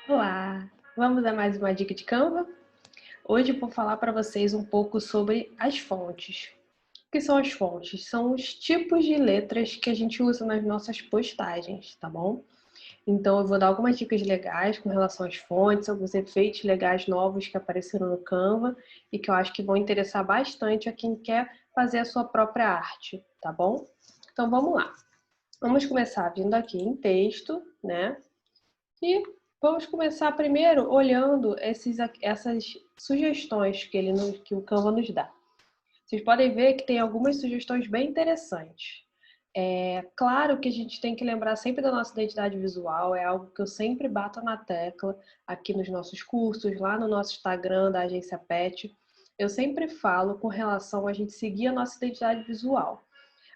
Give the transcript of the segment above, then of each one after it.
Olá! Vamos a mais uma dica de Canva? Hoje eu vou falar para vocês um pouco sobre as fontes. O que são as fontes? São os tipos de letras que a gente usa nas nossas postagens, tá bom? Então eu vou dar algumas dicas legais com relação às fontes, alguns efeitos legais novos que apareceram no Canva e que eu acho que vão interessar bastante a quem quer fazer a sua própria arte, tá bom? Então vamos lá. Vamos começar vindo aqui em texto, né? E vamos começar primeiro olhando essas sugestões que o Canva nos dá. Vocês podem ver que tem algumas sugestões bem interessantes. É claro que a gente tem que lembrar sempre da nossa identidade visual, é algo que eu sempre bato na tecla aqui nos nossos cursos, lá no nosso Instagram da Agência Pet. Eu sempre falo com relação a gente seguir a nossa identidade visual.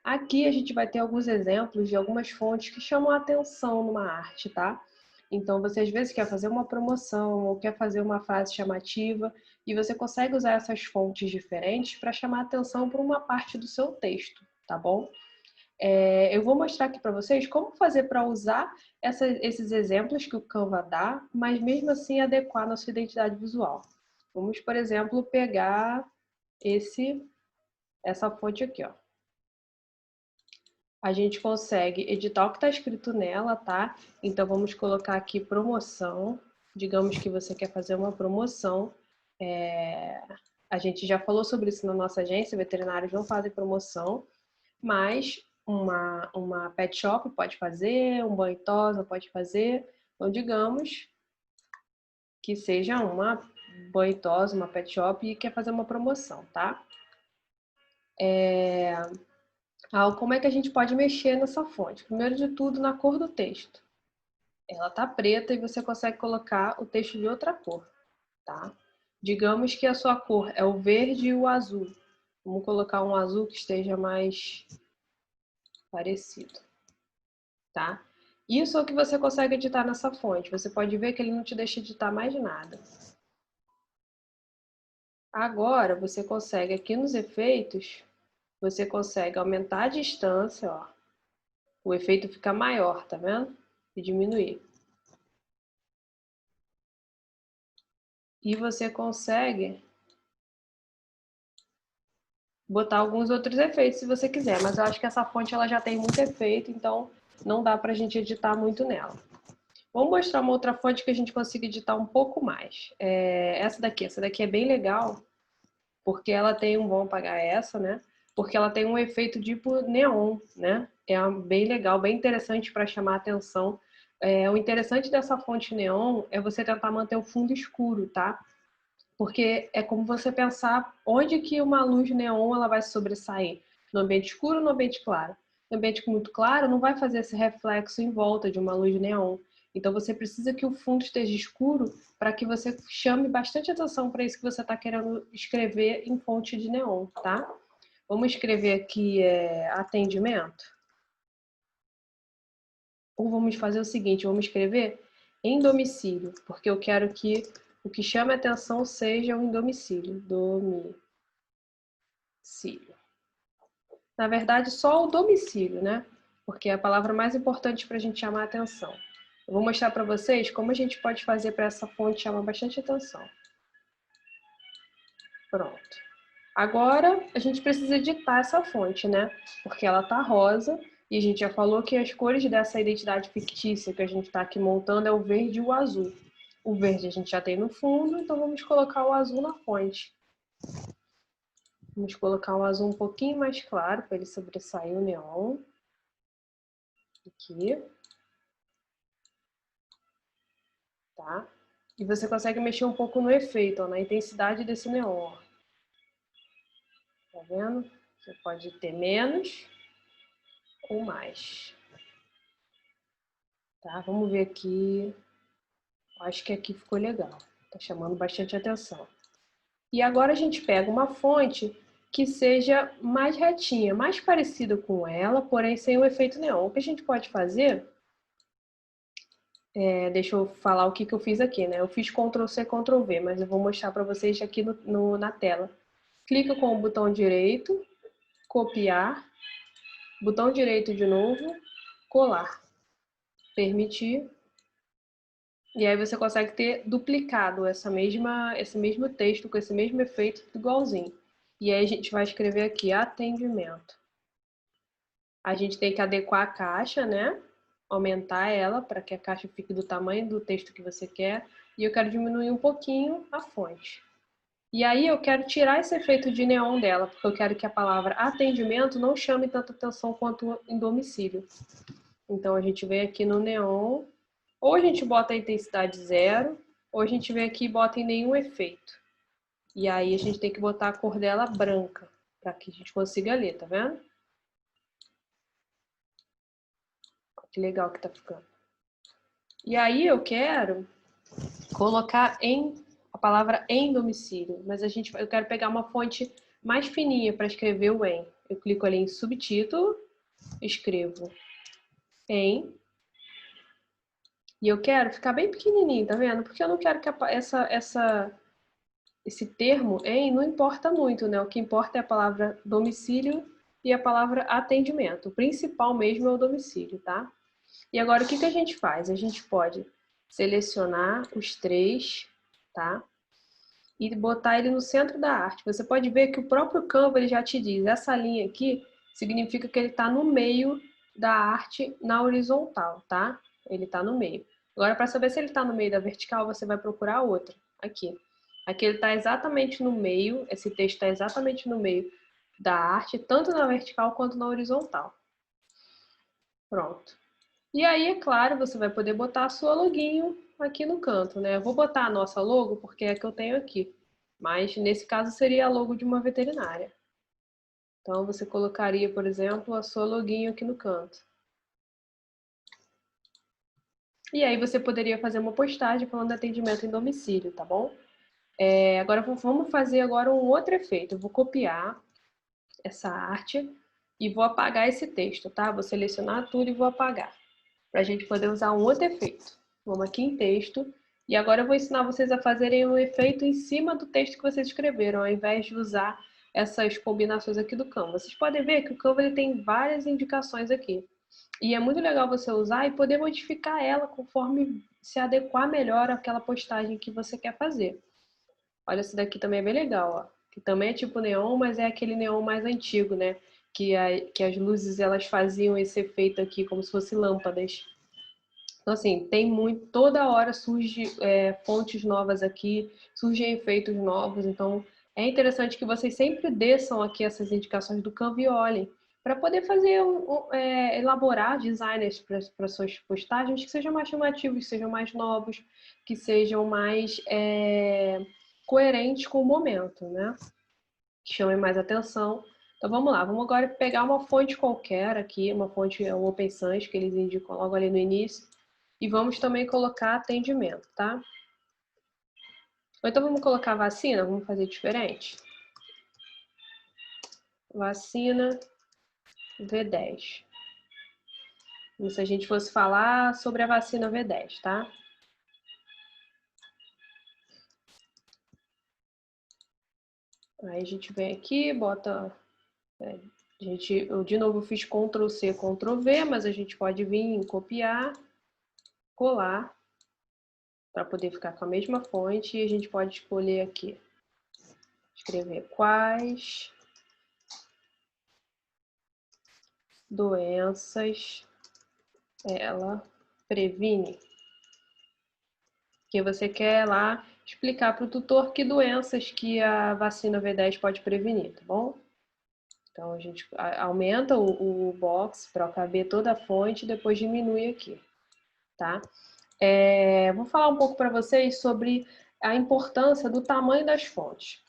Aqui a gente vai ter alguns exemplos de algumas fontes que chamam a atenção numa arte, tá? Então você às vezes quer fazer uma promoção ou quer fazer uma frase chamativa e você consegue usar essas fontes diferentes para chamar a atenção para uma parte do seu texto, tá bom? Eu vou mostrar aqui para vocês como fazer para usar esses exemplos que o Canva dá, mas mesmo assim adequar na sua identidade visual. Vamos, por exemplo, pegar essa fonte aqui, ó. A gente consegue editar o que está escrito nela, tá? Então vamos colocar aqui promoção. Digamos que você quer fazer uma promoção. A gente já falou sobre isso na nossa agência, veterinários não fazem promoção, mas uma pet shop pode fazer, um banho tosa pode fazer. Então digamos que seja uma banho tosa, uma pet shop e quer fazer uma promoção, tá? Como é que a gente pode mexer nessa fonte? Primeiro de tudo, na cor do texto. Ela tá preta e você consegue colocar o texto de outra cor, tá? Digamos que a sua cor é o verde e o azul. Vamos colocar um azul que esteja mais parecido, tá? Isso é o que você consegue editar nessa fonte. Você pode ver que ele não te deixa editar mais nada. Agora, você consegue aqui nos efeitos, você consegue aumentar a distância, ó. O efeito fica maior, tá vendo? E diminuir. E você consegue botar alguns outros efeitos se você quiser, mas eu acho que essa fonte ela já tem muito efeito, então não dá pra gente editar muito nela. Vamos mostrar uma outra fonte que a gente consiga editar um pouco mais. Essa daqui é bem legal, porque ela tem vamos apagar essa, né? Porque ela tem um efeito tipo neon, né? Bem legal, bem interessante para chamar a atenção. O interessante dessa fonte neon é você tentar manter o fundo escuro, tá? Porque é como você pensar onde que uma luz neon ela vai sobressair. No ambiente escuro ou no ambiente claro? No ambiente muito claro, não vai fazer esse reflexo em volta de uma luz neon. Então você precisa que o fundo esteja escuro para que você chame bastante atenção para isso que você está querendo escrever em fonte de neon, tá? Vamos escrever aqui atendimento. Ou vamos fazer o seguinte, vamos escrever em domicílio, porque eu quero que o que chame a atenção seja o em domicílio. Domicílio. Na verdade, só o domicílio, né? Porque é a palavra mais importante para a gente chamar a atenção. Eu vou mostrar para vocês como a gente pode fazer para essa fonte chamar bastante atenção. Pronto. Agora, a gente precisa editar essa fonte, né? Porque ela tá rosa e a gente já falou que as cores dessa identidade fictícia que a gente está aqui montando é o verde e o azul. O verde a gente já tem no fundo, então vamos colocar o azul na fonte. Vamos colocar o azul um pouquinho mais claro para ele sobressair o neon. Aqui. Tá? E você consegue mexer um pouco no efeito, ó, na intensidade desse neon. Ó. Tá vendo? Você pode ter menos ou mais. Tá? Vamos ver aqui. Acho que aqui ficou legal. Tá chamando bastante atenção. E agora a gente pega uma fonte que seja mais retinha, mais parecida com ela, porém sem o efeito neon. O que a gente pode fazer, deixa eu falar o que eu fiz aqui, né? Eu fiz Ctrl+C, Ctrl+V, mas eu vou mostrar para vocês aqui na tela. Clica com o botão direito, copiar, botão direito de novo, colar, permitir, E aí você consegue ter duplicado esse mesmo texto com esse mesmo efeito igualzinho. E aí a gente vai escrever aqui atendimento. A gente tem que adequar a caixa, né? Aumentar ela para que a caixa fique do tamanho do texto que você quer. E eu quero diminuir um pouquinho a fonte. E aí eu quero tirar esse efeito de neon dela, porque eu quero que a palavra atendimento não chame tanta atenção quanto em domicílio. Então a gente vem aqui no neon, ou a gente bota a intensidade 0, ou a gente vem aqui e bota em nenhum efeito. E aí a gente tem que botar a cor dela branca, para que a gente consiga ler, tá vendo? Que legal que tá ficando. E aí eu quero colocar a palavra em domicílio, mas eu quero pegar uma fonte mais fininha para escrever o em. Eu clico ali em subtítulo, escrevo em, e eu quero ficar bem pequenininho, tá vendo? Porque eu não quero que esse termo em não importa muito, né? O que importa é a palavra domicílio e a palavra atendimento. O principal mesmo é o domicílio, tá? E agora o que a gente faz? A gente pode selecionar os três, tá? E botar ele no centro da arte. Você pode ver que o próprio Canva ele já te diz, essa linha aqui significa que ele está no meio da arte na horizontal, tá? Ele está no meio. Agora, para saber se ele está no meio da vertical, você vai procurar outra, aqui. Aqui ele está exatamente no meio, esse texto está exatamente no meio da arte, tanto na vertical quanto na horizontal. Pronto. E aí, é claro, você vai poder botar a sua loginho aqui no canto, né? Eu vou botar a nossa logo porque é a que eu tenho aqui. Mas, nesse caso, seria a logo de uma veterinária. Então, você colocaria, por exemplo, a sua loginho aqui no canto. E aí, você poderia fazer uma postagem falando de atendimento em domicílio, tá bom? Agora, vamos fazer agora um outro efeito. Eu vou copiar essa arte e vou apagar esse texto, tá? Vou selecionar tudo e vou apagar, para a gente poder usar um outro efeito. Vamos aqui em texto, e agora eu vou ensinar vocês a fazerem um efeito em cima do texto que vocês escreveram, ao invés de usar essas combinações aqui do Canva. Vocês podem ver que o Canva ele tem várias indicações aqui. E é muito legal você usar e poder modificar ela conforme se adequar melhor àquela postagem que você quer fazer. Olha, esse daqui também é bem legal, ó. Que também é tipo neon, mas é aquele neon mais antigo, né? Que as luzes elas faziam esse efeito aqui como se fossem lâmpadas. Então, assim, tem muito, toda hora surge fontes novas aqui, surgem efeitos novos, então é interessante que vocês sempre desçam aqui essas indicações do Canva e olhem, para poder fazer, elaborar designers para suas postagens que sejam mais chamativos, que sejam mais novos, que sejam mais coerentes com o momento, né? Que chamem mais atenção. Então vamos lá, vamos agora pegar uma fonte qualquer aqui, uma fonte, um Open Sans, que eles indicam logo ali no início, e vamos também colocar atendimento, tá? Ou então vamos colocar vacina, vamos fazer diferente. Vacina V10. Como se a gente fosse falar sobre a vacina V10, tá? Aí a gente vem aqui, bota... eu de novo fiz Ctrl C, Ctrl V, mas a gente pode vir em copiar, colar, para poder ficar com a mesma fonte, e a gente pode escolher aqui, escrever quais doenças ela previne. Que você quer lá explicar para o tutor que doenças que a vacina V10 pode prevenir, tá bom? Então a gente aumenta o box para caber toda a fonte e depois diminui aqui, tá? Vou falar um pouco para vocês sobre a importância do tamanho das fontes.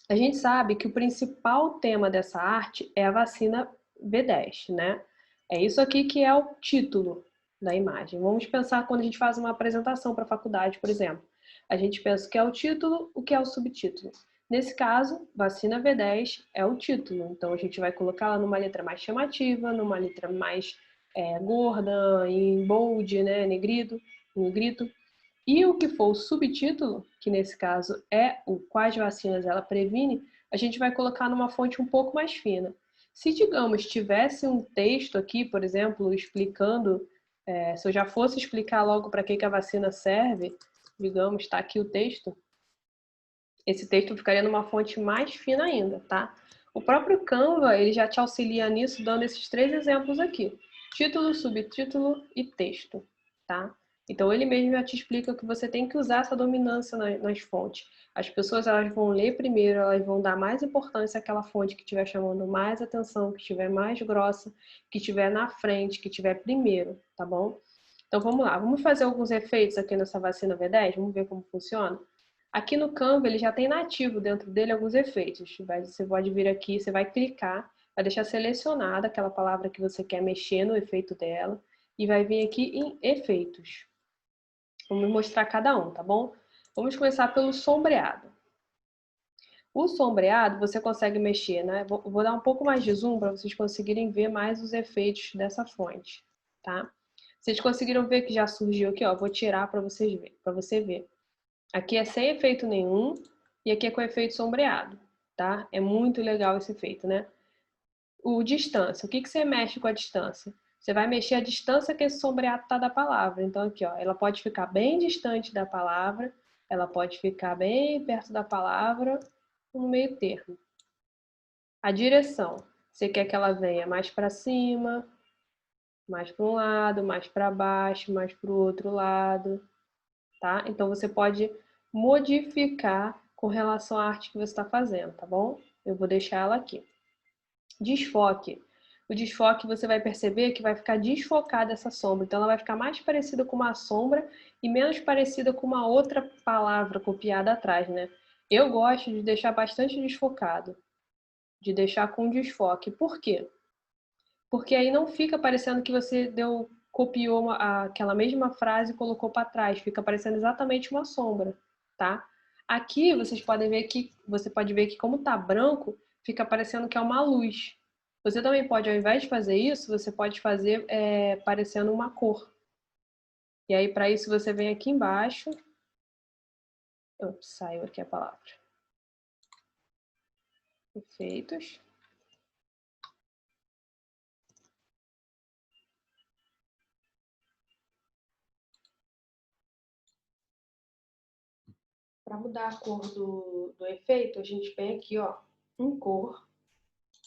A gente sabe que o principal tema dessa arte é a vacina V10, né? É isso aqui que é o título da imagem. Vamos pensar quando a gente faz uma apresentação para a faculdade, por exemplo. A gente pensa o que é o título, o que é o subtítulo. Nesse caso, vacina V10 é o título. Então a gente vai colocar ela numa letra mais chamativa, numa letra mais gorda, em bold, né, negrito. E o que for o subtítulo, que nesse caso é o quais vacinas ela previne, a gente vai colocar numa fonte um pouco mais fina. Se, digamos, tivesse um texto aqui, por exemplo, explicando Se eu já fosse explicar logo para que a vacina serve, digamos, está aqui o texto, esse texto ficaria numa fonte mais fina ainda, tá? O próprio Canva, ele já te auxilia nisso, dando esses 3 exemplos aqui. Título, subtítulo e texto, tá? Então, ele mesmo já te explica que você tem que usar essa dominância nas fontes. As pessoas, elas vão ler primeiro, elas vão dar mais importância àquela fonte que estiver chamando mais atenção, que estiver mais grossa, que estiver na frente, que estiver primeiro, tá bom? Então, vamos lá. Vamos fazer alguns efeitos aqui nessa vacina V10? Vamos ver como funciona? Aqui no Canva, ele já tem nativo dentro dele alguns efeitos. Você pode vir aqui, você vai clicar, vai deixar selecionada aquela palavra que você quer mexer no efeito dela e vai vir aqui em efeitos. Vamos mostrar cada um, tá bom? Vamos começar pelo sombreado. O sombreado você consegue mexer, né? Vou dar um pouco mais de zoom para vocês conseguirem ver mais os efeitos dessa fonte, tá? Vocês conseguiram ver que já surgiu aqui, ó? Vou tirar para vocês ver, para você ver. Aqui é sem efeito nenhum e aqui é com efeito sombreado, tá? É muito legal esse efeito, né? O distância, o que você mexe com a distância? Você vai mexer a distância que esse sombreado está da palavra. Então aqui, ó, ela pode ficar bem distante da palavra, ela pode ficar bem perto da palavra, no meio termo. A direção, você quer que ela venha mais para cima, mais para um lado, mais para baixo, mais para o outro lado, tá? Então você pode modificar com relação à arte que você está fazendo, tá bom? Eu vou deixar ela aqui. Desfoque. O desfoque você vai perceber que vai ficar desfocada essa sombra, então ela vai ficar mais parecida com uma sombra e menos parecida com uma outra palavra copiada atrás, né? Eu gosto de deixar bastante desfocado, de deixar com desfoque. Por quê? Porque aí não fica parecendo que você copiou aquela mesma frase e colocou para trás, fica parecendo exatamente uma sombra, tá? Aqui você pode ver que como tá branco, fica parecendo que é uma luz. Você também pode, ao invés de fazer isso, você pode fazer parecendo uma cor. E aí, para isso, você vem aqui embaixo. Saiu aqui a palavra. Efeitos. Para mudar a cor do efeito, a gente vem aqui, ó, em cor,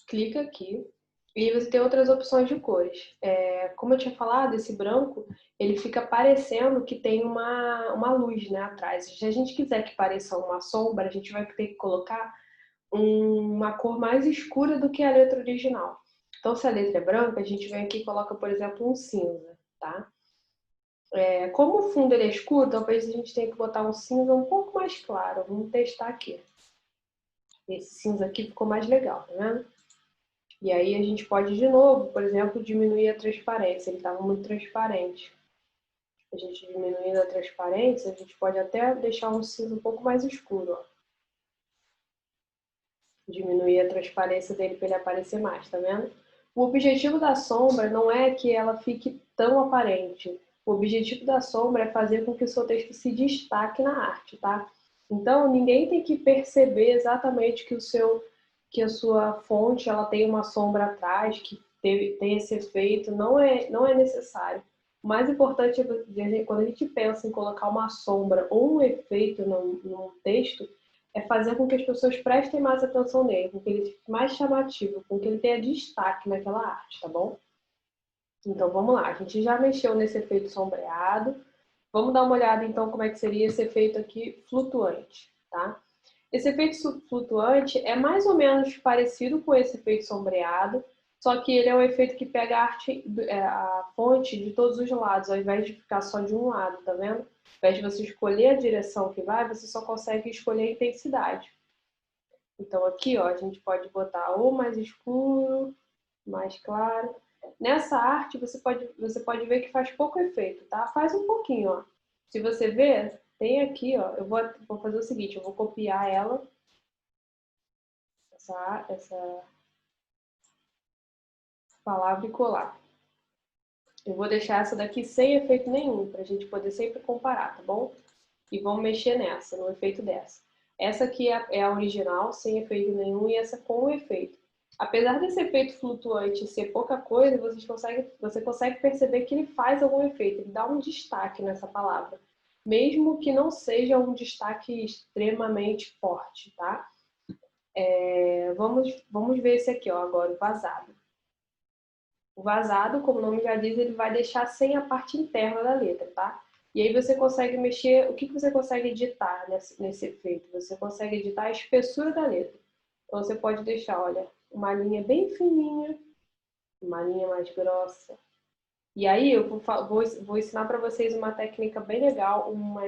clica aqui e você tem outras opções de cores. Como eu tinha falado, esse branco, ele fica parecendo que tem uma luz, né, atrás. Se a gente quiser que pareça uma sombra, a gente vai ter que colocar uma cor mais escura do que a letra original. Então, se a letra é branca, a gente vem aqui e coloca, por exemplo, um cinza, tá? Como o fundo ele é escuro, talvez a gente tenha que botar um cinza um pouco mais claro. Vamos testar aqui. Esse cinza aqui ficou mais legal, tá vendo? E aí a gente pode, de novo, por exemplo, diminuir a transparência. Ele estava muito transparente. A gente diminuindo a transparência, a gente pode até deixar um cinza um pouco mais escuro, ó. Diminuir a transparência dele para ele aparecer mais, tá vendo? O objetivo da sombra não é que ela fique tão aparente. O objetivo da sombra é fazer com que o seu texto se destaque na arte, tá? Então, ninguém tem que perceber exatamente que a sua fonte ela tem uma sombra atrás, que tem esse efeito. Não é necessário. O mais importante é quando a gente pensa em colocar uma sombra ou um efeito num texto, é fazer com que as pessoas prestem mais atenção nele, com que ele fique mais chamativo, com que ele tenha destaque naquela arte, tá bom? Então vamos lá, a gente já mexeu nesse efeito sombreado. Vamos dar uma olhada então como é que seria esse efeito aqui flutuante, tá? Esse efeito flutuante é mais ou menos parecido com esse efeito sombreado, só que ele é um efeito que pega a fonte de todos os lados, ao invés de ficar só de um lado, tá vendo? Ao invés de você escolher a direção que vai, você só consegue escolher a intensidade. Então aqui, ó, a gente pode botar ou mais escuro, mais claro. Nessa arte, você pode ver que faz pouco efeito, tá? Faz um pouquinho, ó. Se você ver, tem aqui, ó, eu vou fazer o seguinte, eu vou copiar ela, essa palavra e colar. Eu vou deixar essa daqui sem efeito nenhum, pra gente poder sempre comparar, tá bom? E vamos mexer nessa, no efeito dessa. Essa aqui é a original, sem efeito nenhum, e essa com efeito. Apesar desse efeito flutuante ser pouca coisa, você consegue perceber que ele faz algum efeito, ele dá um destaque nessa palavra, mesmo que não seja um destaque extremamente forte, tá? Vamos ver esse aqui, ó, agora, o vazado. O vazado, como o nome já diz, ele vai deixar sem a parte interna da letra, tá? E aí você consegue mexer, o que você consegue editar nesse efeito? Você consegue editar a espessura da letra. Então você pode deixar, olha, uma linha bem fininha, uma linha mais grossa. E aí eu vou ensinar para vocês uma técnica bem legal, uma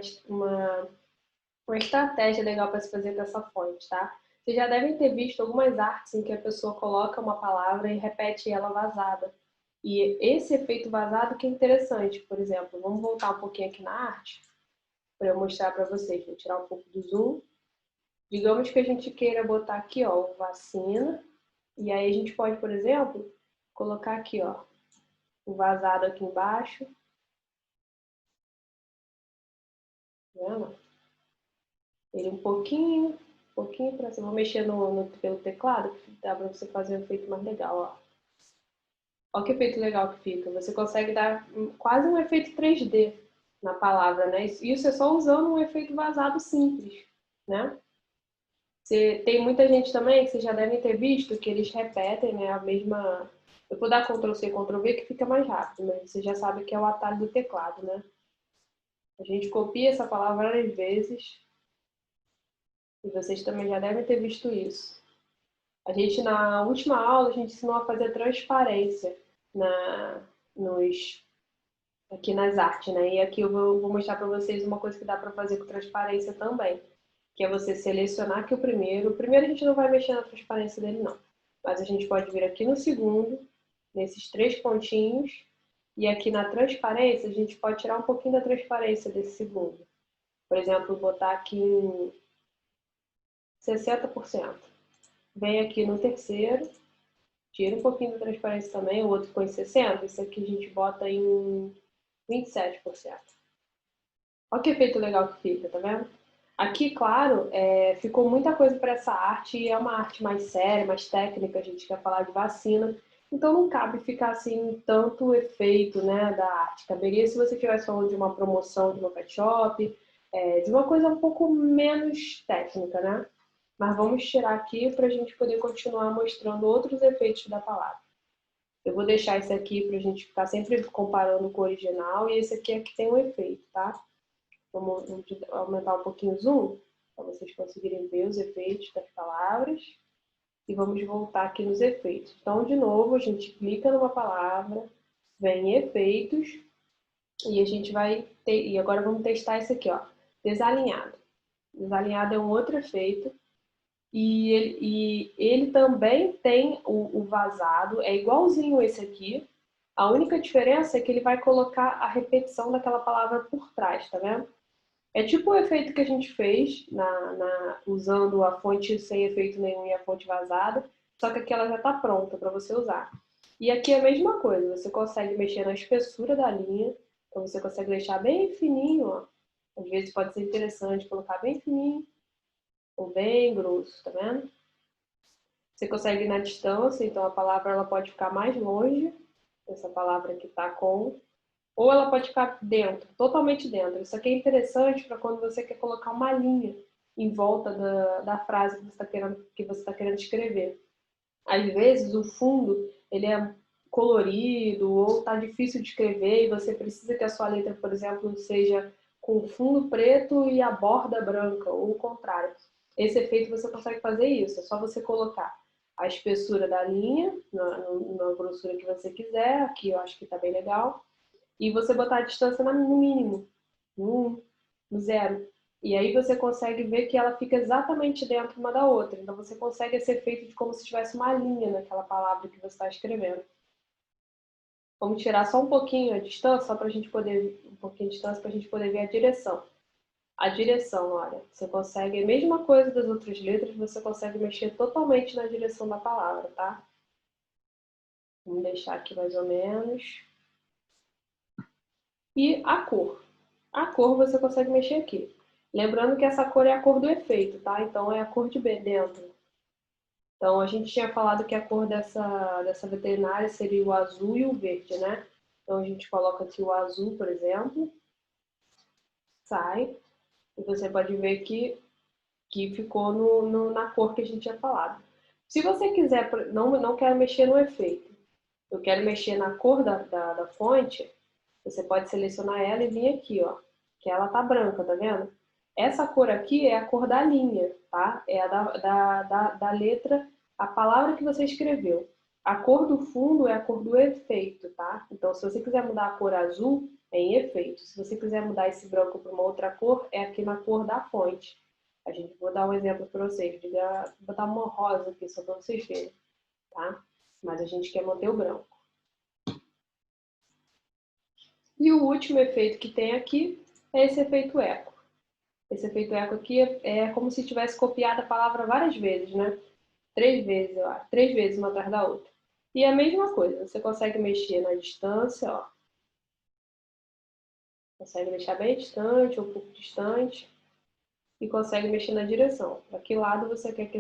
estratégia legal para se fazer com essa fonte, tá? Vocês já devem ter visto algumas artes em que a pessoa coloca uma palavra e repete ela vazada. E esse efeito vazado que é interessante, por exemplo, vamos voltar um pouquinho aqui na arte, para eu mostrar para vocês. Vou tirar um pouco do zoom. Digamos que a gente queira botar aqui, ó, vacina, e aí a gente pode, por exemplo, colocar aqui, ó, o vazado aqui embaixo. Tá vendo? Ele um pouquinho para cima. Vou mexer pelo teclado, que dá para você fazer um efeito mais legal, ó. Olha que efeito legal que fica. Você consegue dar quase um efeito 3D na palavra, né? Isso é só usando um efeito vazado simples, né? Tem muita gente também que vocês já devem ter visto que eles repetem, né, a mesma... Eu vou dar Ctrl+C, Ctrl+V que fica mais rápido, mas você já sabe que é o atalho do teclado, né? A gente copia essa palavra várias vezes e vocês também já devem ter visto isso. Na última aula, a gente ensinou a fazer transparência nos aqui nas artes, né? E aqui eu vou mostrar para vocês uma coisa que dá para fazer com transparência também, que é você selecionar aqui o primeiro. O primeiro a gente não vai mexer na transparência dele, não. Mas a gente pode vir aqui no segundo, nesses 3 pontinhos, e aqui na transparência a gente pode tirar um pouquinho da transparência desse segundo. Por exemplo, botar aqui em 60%. Vem aqui no terceiro, tira um pouquinho da transparência também, o outro ficou em 60%, esse aqui a gente bota em 27%. Olha que efeito legal que fica, tá vendo? Aqui, claro, ficou muita coisa para essa arte e é uma arte mais séria, mais técnica, a gente quer falar de vacina, então não cabe ficar assim tanto efeito, né, da arte. Caberia se você estivesse falando de uma promoção de uma pet shop, de uma coisa um pouco menos técnica, né? Mas vamos tirar aqui para a gente poder continuar mostrando outros efeitos da palavra. Eu vou deixar esse aqui para a gente ficar sempre comparando com o original e esse aqui é que tem um efeito, tá? Vamos aumentar um pouquinho o zoom, para vocês conseguirem ver os efeitos das palavras. E vamos voltar aqui nos efeitos. Então, de novo, a gente clica numa palavra, vem em efeitos, e a gente vai ter... E agora vamos testar esse aqui, ó, desalinhado. Desalinhado é um outro efeito. E ele também tem o vazado, é igualzinho esse aqui. A única diferença é que ele vai colocar a repetição daquela palavra por trás, tá vendo? É tipo o efeito que a gente fez usando a fonte sem efeito nenhum e a fonte vazada, só que aqui ela já está pronta para você usar. E aqui é a mesma coisa, você consegue mexer na espessura da linha, então você consegue deixar bem fininho, ó. Às vezes pode ser interessante colocar bem fininho ou bem grosso, tá vendo? Você consegue ir na distância, então a palavra ela pode ficar mais longe, essa palavra que está com, ou ela pode ficar dentro, totalmente dentro. Isso aqui é interessante para quando você quer colocar uma linha em volta da frase que você está querendo escrever. Às vezes o fundo ele é colorido ou está difícil de escrever e você precisa que a sua letra, por exemplo, seja com fundo preto e a borda branca, ou o contrário. Esse efeito você consegue fazer isso, é só você colocar a espessura da linha na grossura que você quiser, aqui eu acho que está bem legal, e você botar a distância no mínimo, no 1, no 0. E aí você consegue ver que ela fica exatamente dentro uma da outra. Então você consegue esse efeito de como se tivesse uma linha naquela palavra que você está escrevendo. Vamos tirar só um pouquinho a distância, só para a gente poder, um pouquinho de distância para a gente poder ver a direção. A direção, olha, você consegue, a mesma coisa das outras letras, você consegue mexer totalmente na direção da palavra, tá? Vamos deixar aqui mais ou menos. E a cor. A cor você consegue mexer aqui. Lembrando que essa cor é a cor do efeito, tá? Então é a cor de B dentro. Então, a gente tinha falado que a cor dessa veterinária seria o azul e o verde, né? Então, a gente coloca aqui o azul, por exemplo, sai, e você pode ver que ficou na cor que a gente tinha falado. Se você quiser, não quero mexer no efeito, eu quero mexer na cor da fonte, você pode selecionar ela e vir aqui, ó, que ela tá branca, tá vendo? Essa cor aqui é a cor da linha, tá? É a da letra, a palavra que você escreveu. A cor do fundo é a cor do efeito, tá? Então, se você quiser mudar a cor azul, é em efeito. Se você quiser mudar esse branco para uma outra cor, é aqui na cor da fonte. A gente vou dar um exemplo para vocês. Vou botar uma rosa aqui, só para vocês verem, tá? Mas a gente quer manter o branco. E o último efeito que tem aqui é esse efeito eco. Esse efeito eco aqui é como se tivesse copiado a palavra várias vezes, né? 3 vezes, eu acho. 3 vezes uma atrás da outra. E é a mesma coisa, você consegue mexer na distância, ó. Consegue deixar bem distante ou um pouco distante. E consegue mexer na direção. Para que lado você quer que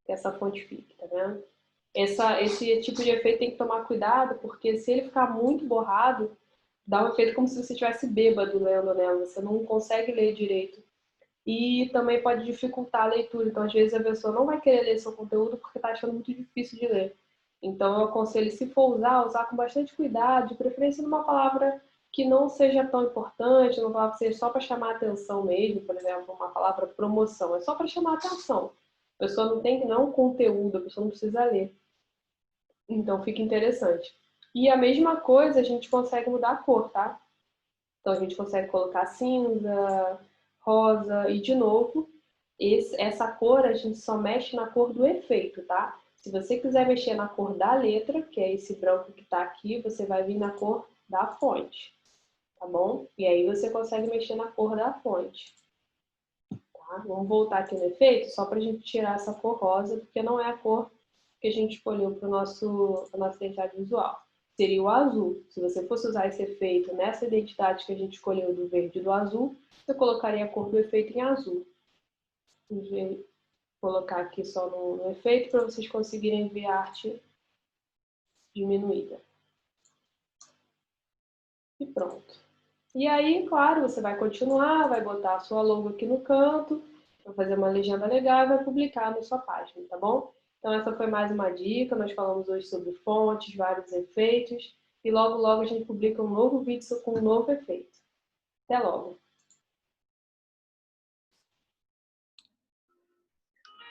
essa fonte fique, tá vendo? Esse tipo de efeito tem que tomar cuidado, porque se ele ficar muito borrado, dá um efeito como se você estivesse bêbado lendo nela, você não consegue ler direito. E também pode dificultar a leitura, então às vezes a pessoa não vai querer ler seu conteúdo porque está achando muito difícil de ler. Então eu aconselho, se for usar com bastante cuidado, de preferência numa palavra que não seja tão importante, uma palavra que seja só para chamar a atenção mesmo, por exemplo, uma palavra promoção, é só para chamar a atenção. A pessoa não tem que não é um conteúdo, a pessoa não precisa ler. Então fica interessante. E a mesma coisa a gente consegue mudar a cor, tá? Então a gente consegue colocar cinza, rosa e de novo, essa cor a gente só mexe na cor do efeito, tá? Se você quiser mexer na cor da letra, que é esse branco que tá aqui, você vai vir na cor da fonte, tá bom? E aí você consegue mexer na cor da fonte. Tá? Vamos voltar aqui no efeito, só pra gente tirar essa cor rosa, porque não é a cor que a gente escolheu para a nossa identidade visual. Seria o azul. Se você fosse usar esse efeito nessa identidade que a gente escolheu do verde e do azul, você colocaria a cor do efeito em azul. Vou colocar aqui só no efeito para vocês conseguirem ver a arte diminuída. E pronto. E aí, claro, você vai continuar, vai botar a sua logo aqui no canto, vai fazer uma legenda legal e vai publicar na sua página, tá bom? Então essa foi mais uma dica, nós falamos hoje sobre fontes, vários efeitos, e logo logo a gente publica um novo vídeo com um novo efeito. Até logo!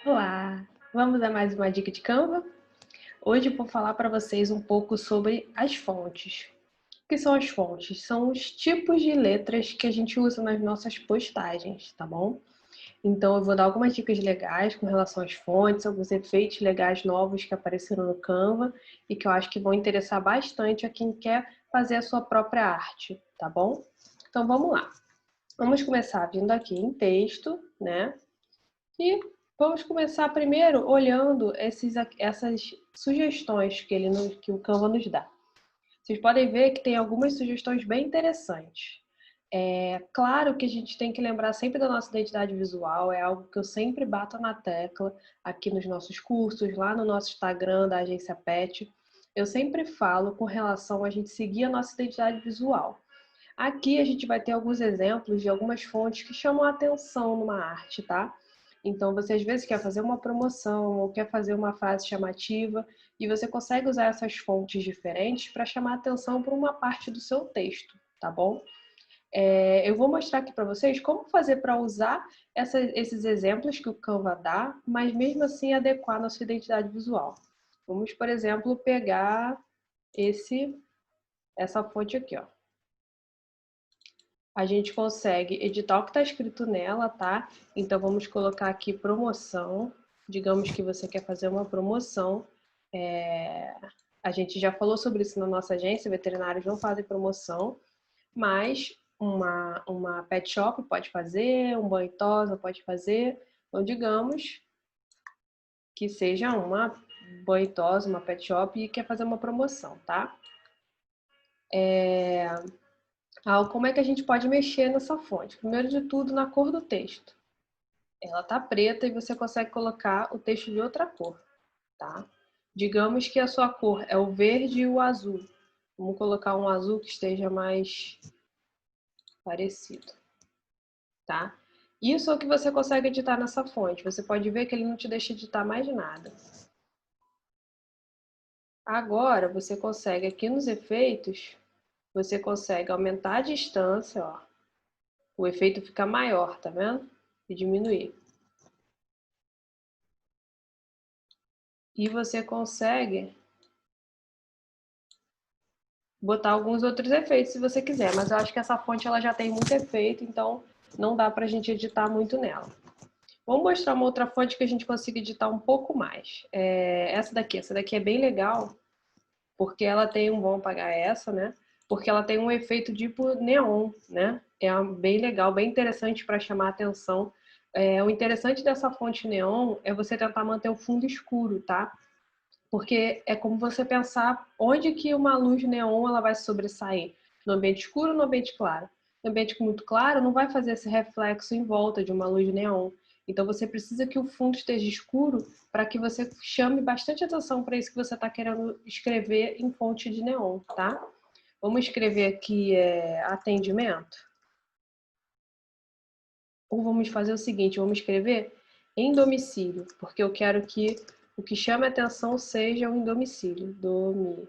Olá! Vamos a mais uma dica de Canva? Hoje eu vou falar para vocês um pouco sobre as fontes. O que são as fontes? São os tipos de letras que a gente usa nas nossas postagens, tá bom? Então eu vou dar algumas dicas legais com relação às fontes, alguns efeitos legais novos que apareceram no Canva e que eu acho que vão interessar bastante a quem quer fazer a sua própria arte, tá bom? Então vamos lá. Vamos começar vindo aqui em texto, né? E vamos começar primeiro olhando essas sugestões que o Canva nos dá. Vocês podem ver que tem algumas sugestões bem interessantes. É claro que a gente tem que lembrar sempre da nossa identidade visual, é algo que eu sempre bato na tecla aqui nos nossos cursos, lá no nosso Instagram da Agência Pet. Eu sempre falo com relação a gente seguir a nossa identidade visual. Aqui a gente vai ter alguns exemplos de algumas fontes que chamam a atenção numa arte, tá? Então você às vezes quer fazer uma promoção ou quer fazer uma frase chamativa e você consegue usar essas fontes diferentes para chamar a atenção para uma parte do seu texto, tá bom? Eu vou mostrar aqui para vocês como fazer para usar esses exemplos que o Canva dá, mas mesmo assim adequar na sua identidade visual. Vamos, por exemplo, pegar essa fonte aqui, ó. A gente consegue editar o que está escrito nela, tá? Então vamos colocar aqui promoção. Digamos que você quer fazer uma promoção. A gente já falou sobre isso na nossa agência, veterinários não fazem promoção, mas uma pet shop pode fazer, um banho tosa pode fazer. Então, digamos que seja uma banho tosa, uma pet shop e quer fazer uma promoção, tá? Como é que a gente pode mexer nessa fonte? Primeiro de tudo, na cor do texto. ela tá preta e você consegue colocar o texto de outra cor, tá? Digamos que a sua cor é o verde e o azul. Vamos colocar um azul que esteja mais parecido, tá? Isso é o que você consegue editar nessa fonte. Você pode ver que ele não te deixa editar mais nada. Agora, você consegue aqui nos efeitos, você consegue aumentar a distância, ó. O efeito fica maior, tá vendo? E diminuir. E você consegue botar alguns outros efeitos se você quiser, mas eu acho que essa fonte ela já tem muito efeito, então não dá pra gente editar muito nela. Vamos mostrar uma outra fonte que a gente consiga editar um pouco mais. Essa daqui é bem legal, porque ela tem vamos apagar essa, né? Porque ela tem um efeito tipo neon, né? É bem legal, bem interessante para chamar a atenção. O interessante dessa fonte neon é você tentar manter o fundo escuro, tá? Porque é como você pensar onde que uma luz neon ela vai sobressair. No ambiente escuro ou no ambiente claro? No ambiente muito claro não vai fazer esse reflexo em volta de uma luz neon. Então você precisa que o fundo esteja escuro para que você chame bastante atenção para isso que você está querendo escrever em fonte de neon, tá? Vamos escrever aqui atendimento. Ou vamos fazer o seguinte, vamos escrever em domicílio, porque eu quero que o que chame a atenção seja o em domicílio. Domicílio.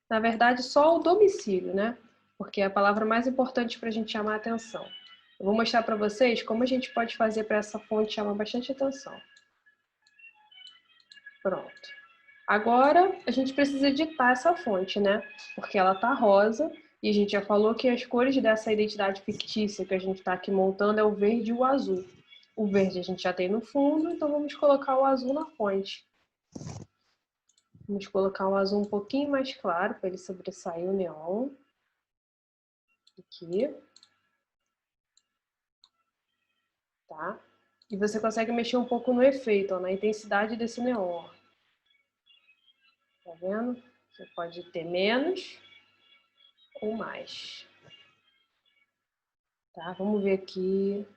Na verdade, só o domicílio, né? Porque é a palavra mais importante para a gente chamar a atenção. Eu vou mostrar para vocês como a gente pode fazer para essa fonte chamar bastante atenção. Pronto. Agora, a gente precisa editar essa fonte, né? Porque ela tá rosa e a gente já falou que as cores dessa identidade fictícia que a gente está aqui montando é o verde e o azul. O verde a gente já tem no fundo, então vamos colocar o azul na fonte. Vamos colocar o azul um pouquinho mais claro para ele sobressair o neon. Aqui. Tá? E você consegue mexer um pouco no efeito, ó, na intensidade desse neon. Ó. Tá vendo? Você pode ter menos ou mais. Tá? Vamos ver aqui.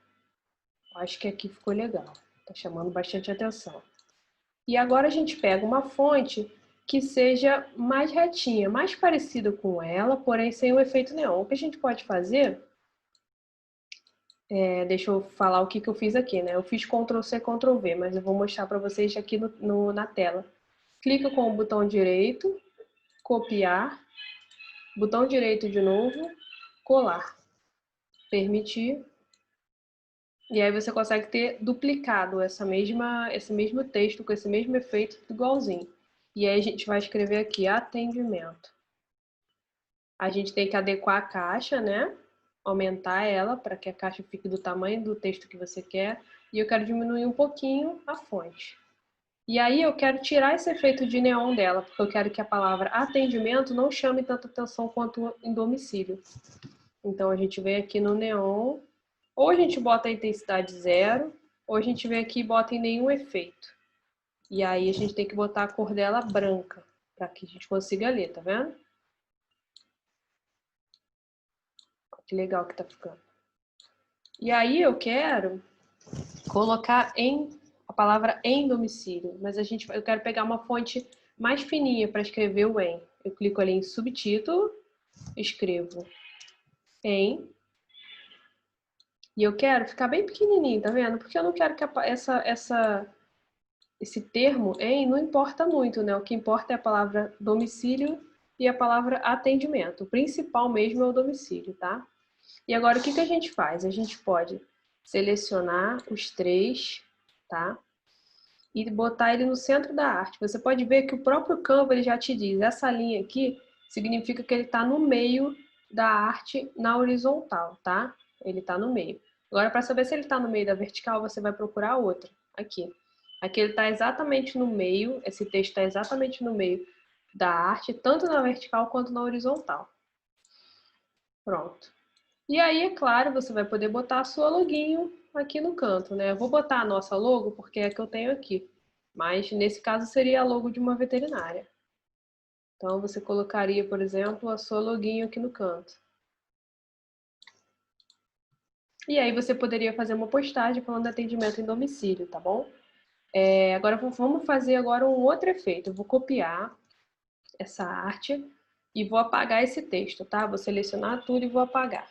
Acho que aqui ficou legal. Tá chamando bastante atenção. E agora a gente pega uma fonte que seja mais retinha, mais parecida com ela, porém sem o efeito neon. O que a gente pode fazer... deixa eu falar o que eu fiz aqui, né? Eu fiz Ctrl+C, Ctrl+V, mas eu vou mostrar para vocês aqui na tela. Clica com o botão direito, copiar, botão direito de novo, colar, permitir. E aí você consegue ter duplicado esse mesmo texto com esse mesmo efeito igualzinho. E aí a gente vai escrever aqui atendimento. A gente tem que adequar a caixa, né? Aumentar ela para que a caixa fique do tamanho do texto que você quer. E eu quero diminuir um pouquinho a fonte. E aí eu quero tirar esse efeito de neon dela, porque eu quero que a palavra atendimento não chame tanta atenção quanto em domicílio. Então a gente vem aqui no neon, ou a gente bota a intensidade 0, ou a gente vem aqui e bota em nenhum efeito. E aí a gente tem que botar a cor dela branca, para que a gente consiga ler, tá vendo? Que legal que tá ficando. E aí eu quero colocar a palavra em domicílio, mas eu quero pegar uma fonte mais fininha para escrever o em. Eu clico ali em subtítulo, escrevo em, e eu quero ficar bem pequenininho, tá vendo? Porque eu não quero que esse termo em não importa muito, né? O que importa é a palavra domicílio e a palavra atendimento. O principal mesmo é o domicílio, tá? E agora o que a gente faz? A gente pode selecionar os três, tá? E botar ele no centro da arte. Você pode ver que o próprio Canva ele já te diz, essa linha aqui significa que ele está no meio da arte na horizontal, tá? Ele está no meio. Agora, para saber se ele está no meio da vertical, você vai procurar outra. Aqui. Aqui ele está exatamente no meio, esse texto está exatamente no meio da arte, tanto na vertical quanto na horizontal. Pronto. E aí, é claro, você vai poder botar a sua loginho aqui no canto, né? Eu vou botar a nossa logo porque é a que eu tenho aqui. Mas, nesse caso, seria a logo de uma veterinária. Então, você colocaria, por exemplo, a sua loginho aqui no canto. E aí você poderia fazer uma postagem falando de atendimento em domicílio, tá bom? Agora vamos fazer agora um outro efeito. Eu vou copiar essa arte e vou apagar esse texto, tá? Vou selecionar tudo e vou apagar,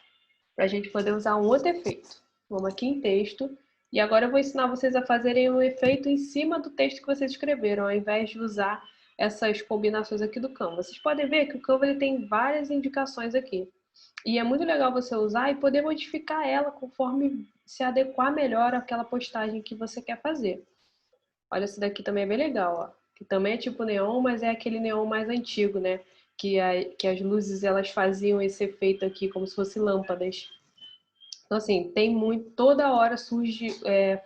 para a gente poder usar um outro efeito. Vamos aqui em texto, e agora eu vou ensinar vocês a fazerem um efeito em cima do texto que vocês escreveram, ao invés de usar essas combinações aqui do Canva. Vocês podem ver que o Canva ele tem várias indicações aqui. E é muito legal você usar e poder modificar ela conforme se adequar melhor àquela postagem que você quer fazer. Olha, esse daqui também é bem legal, ó. Que também é tipo neon, mas é aquele neon mais antigo, né? Que as luzes elas faziam esse efeito aqui como se fossem lâmpadas. Então, assim, tem muito, toda hora surge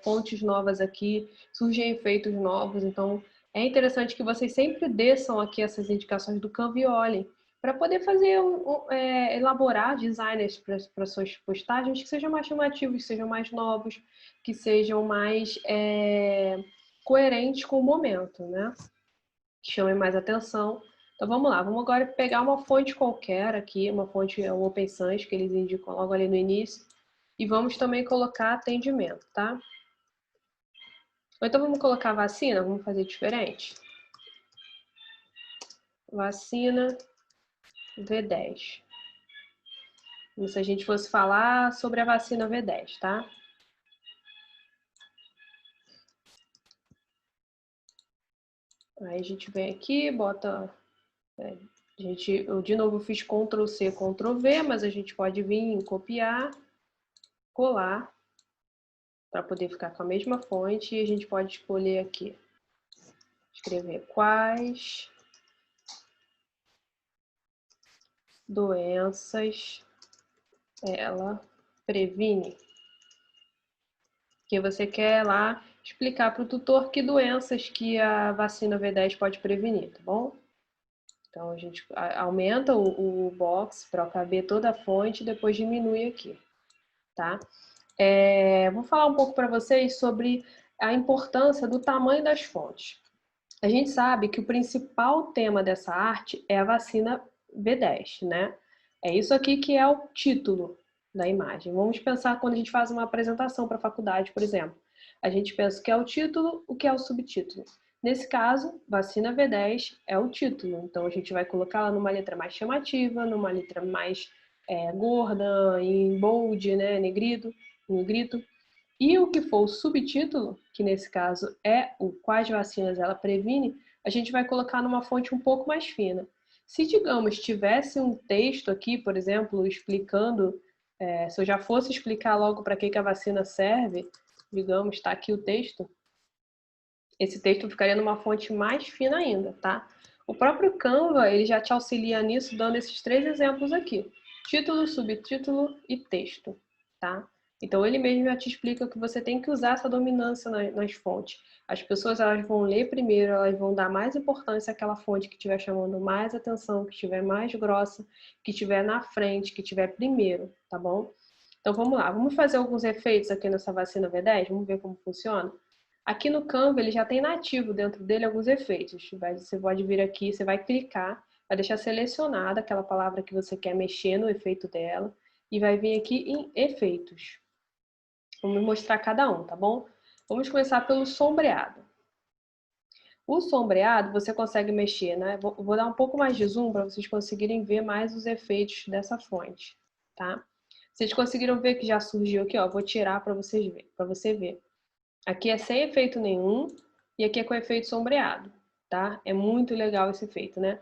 fontes novas aqui, surgem efeitos novos, então é interessante que vocês sempre desçam aqui essas indicações do Canva e olhem, para poder fazer, elaborar designers para suas postagens que sejam mais chamativos, que sejam mais novos, que sejam mais coerentes com o momento, né? Que chamem mais atenção. Então vamos lá, vamos agora pegar uma fonte qualquer aqui, uma fonte um Open Sans, que eles indicam logo ali no início, e vamos também colocar atendimento, tá? Ou então vamos colocar vacina, vamos fazer diferente. Vacina V10. Como se a gente fosse falar sobre a vacina V10, tá? Aí a gente vem aqui, bota... eu de novo fiz Ctrl C, Ctrl V, mas a gente pode vir copiar, colar, para poder ficar com a mesma fonte, e a gente pode escolher aqui, escrever quais doenças ela previne. Que você quer lá explicar para o tutor que doenças que a vacina V10 pode prevenir, tá bom? Então a gente aumenta o box para caber toda a fonte e depois diminui aqui, tá? Vou falar um pouco para vocês sobre a importância do tamanho das fontes. A gente sabe que o principal tema dessa arte é a vacina V10, né? É isso aqui que é o título da imagem. Vamos pensar quando a gente faz uma apresentação para a faculdade, por exemplo. A gente pensa o que é o título, o que é o subtítulo. Nesse caso, vacina V10 é o título. Então a gente vai colocá-la numa letra mais chamativa, numa letra mais gorda, em bold, né, negrito. E o que for o subtítulo, que nesse caso é o quais vacinas ela previne, a gente vai colocar numa fonte um pouco mais fina. Se, digamos, tivesse um texto aqui, por exemplo, explicando, se eu já fosse explicar logo para que a vacina serve, digamos, está aqui o texto, esse texto ficaria numa fonte mais fina ainda, tá? O próprio Canva, ele já te auxilia nisso, dando esses 3 exemplos aqui. Título, subtítulo e texto, tá? Então, ele mesmo já te explica que você tem que usar essa dominância nas fontes. As pessoas elas vão ler primeiro, elas vão dar mais importância àquela fonte que estiver chamando mais atenção, que estiver mais grossa, que estiver na frente, que estiver primeiro, tá bom? Então, vamos lá. Vamos fazer alguns efeitos aqui nessa vacina V10? Vamos ver como funciona? Aqui no Canva, ele já tem nativo dentro dele alguns efeitos. Você pode vir aqui, você vai clicar, vai deixar selecionada aquela palavra que você quer mexer no efeito dela e vai vir aqui em efeitos. Vamos mostrar cada um, tá bom? Vamos começar pelo sombreado. O sombreado você consegue mexer, né? Vou dar um pouco mais de zoom para vocês conseguirem ver mais os efeitos dessa fonte, tá? Vocês conseguiram ver que já surgiu aqui, ó? Vou tirar para vocês verem, para você ver. Aqui é sem efeito nenhum e aqui é com efeito sombreado, tá? É muito legal esse efeito, né?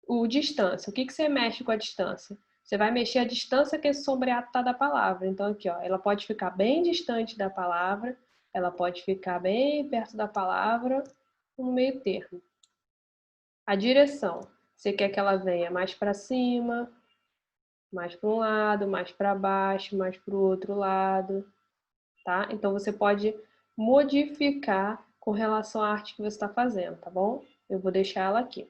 O distância, o que você mexe com a distância? Você vai mexer a distância que esse sombreado está da palavra. Então aqui, ó, ela pode ficar bem distante da palavra, ela pode ficar bem perto da palavra, no meio termo. A direção, você quer que ela venha mais para cima, mais para um lado, mais para baixo, mais para o outro lado, tá? Então você pode modificar com relação à arte que você está fazendo, tá bom? Eu vou deixar ela aqui.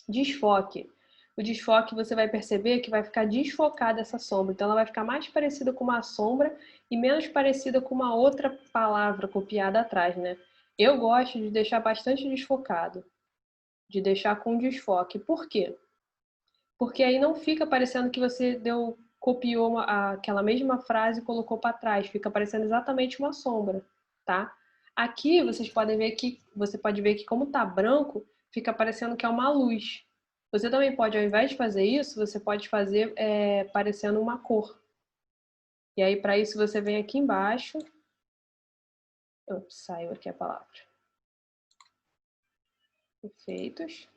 Desfoque. O desfoque você vai perceber que vai ficar desfocada essa sombra, então ela vai ficar mais parecida com uma sombra e menos parecida com uma outra palavra copiada atrás, né? Eu gosto de deixar bastante desfocado, de deixar com desfoque. Por quê? Porque aí não fica parecendo que você deu copiou aquela mesma frase e colocou para trás, fica parecendo exatamente uma sombra, tá? Aqui vocês podem ver que você pode ver que como tá branco, fica parecendo que é uma luz. Você também pode, ao invés de fazer isso, você pode fazer parecendo uma cor. E aí para isso você vem aqui embaixo. Ops, saiu aqui a palavra. Efeitos.